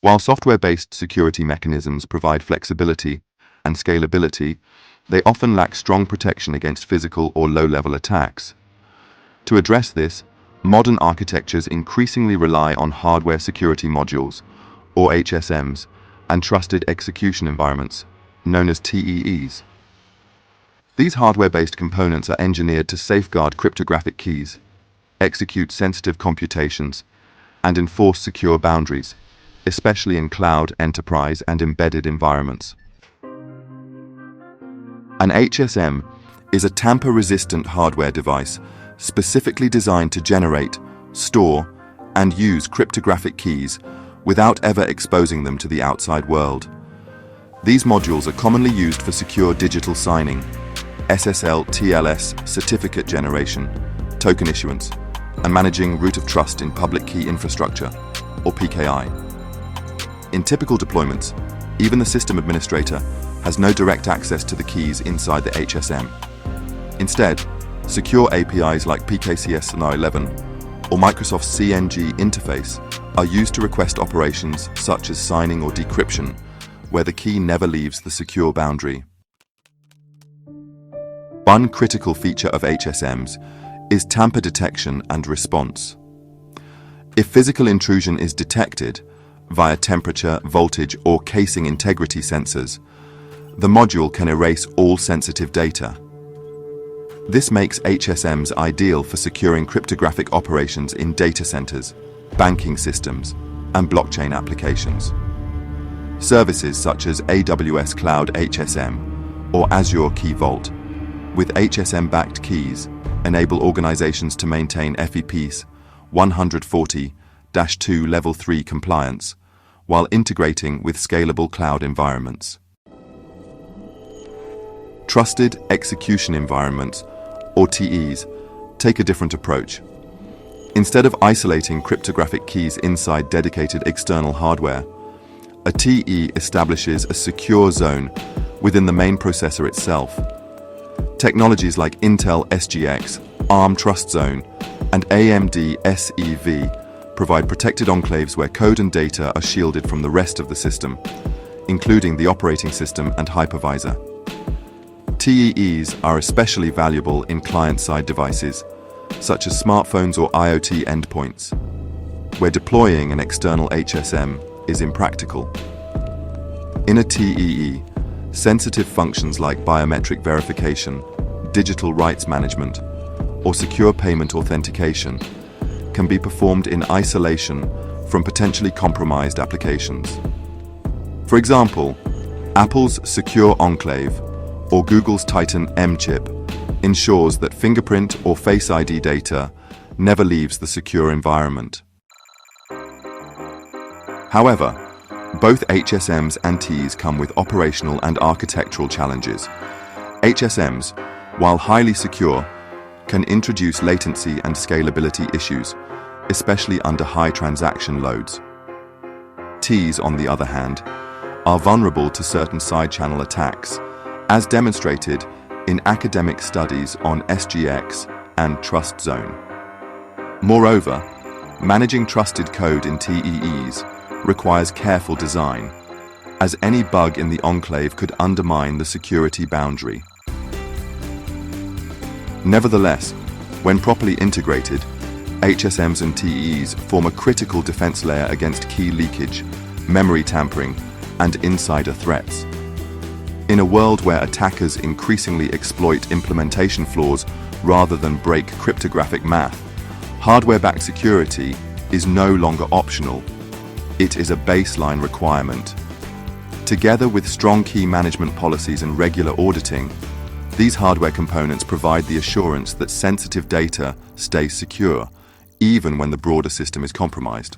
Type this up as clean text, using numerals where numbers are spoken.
While software-based security mechanisms provide flexibility and scalability, they often lack strong protection against physical or low-level attacks. To address this, modern architectures increasingly rely on hardware security modules, or HSMs, and trusted execution environments, known as TEEs. These hardware-based components are engineered to safeguard cryptographic keys, execute sensitive computations, and enforce secure boundaries, especially in cloud, enterprise, and embedded environments. An HSM is a tamper-resistant hardware device specifically designed to generate, store, and use cryptographic keys without ever exposing them to the outside world. These modules are commonly used for secure digital signing, SSL/TLS certificate generation, token issuance, and managing root of trust in public key infrastructure, or PKI. In typical deployments, even the system administrator has no direct access to the keys inside the HSM. Instead, secure APIs like PKCS*11 or Microsoft's CNG interface are used to request operations such as signing or decryption, where the key never leaves the secure boundary. One critical feature of HSMs is tamper detection and response. If physical intrusion is detected via temperature, voltage, or casing integrity sensors, the module can erase all sensitive data. This makes HSMs ideal for securing cryptographic operations in data centers, banking systems, and blockchain applications. Services such as AWS Cloud HSM or Azure Key Vault, with HSM-backed keys, enable organizations to maintain FEP's 140-2 Level 3 compliance while integrating with scalable cloud environments. Trusted execution environments, or TEs, take a different approach. Instead of isolating cryptographic keys inside dedicated external hardware, a TE establishes a secure zone within the main processor itself. Technologies like Intel SGX, ARM Trust Zone, and AMD SEV provide protected enclaves where code and data are shielded from the rest of the system, including the operating system and hypervisor. TEEs are especially valuable in client-side devices, such as smartphones or IoT endpoints, where deploying an external HSM is impractical. In a TEE, sensitive functions like biometric verification, digital rights management, or secure payment authentication can be performed in isolation from potentially compromised applications. For example, Apple's Secure Enclave or Google's Titan M chip ensures that fingerprint or Face ID data never leaves the secure environment. However, both HSMs and TEEs come with operational and architectural challenges. HSMs, while highly secure, can introduce latency and scalability issues, especially under high transaction loads. TEEs, on the other hand, are vulnerable to certain side-channel attacks, as demonstrated in academic studies on SGX and Trust Zone. Moreover, managing trusted code in TEEs requires careful design, as any bug in the enclave could undermine the security boundary. Nevertheless, when properly integrated, HSMs and TEEs form a critical defense layer against key leakage, memory tampering, and insider threats. In a world where attackers increasingly exploit implementation flaws rather than break cryptographic math, hardware-backed security is no longer optional. It is a baseline requirement. Together with strong key management policies and regular auditing, these hardware components provide the assurance that sensitive data stays secure, even when the broader system is compromised.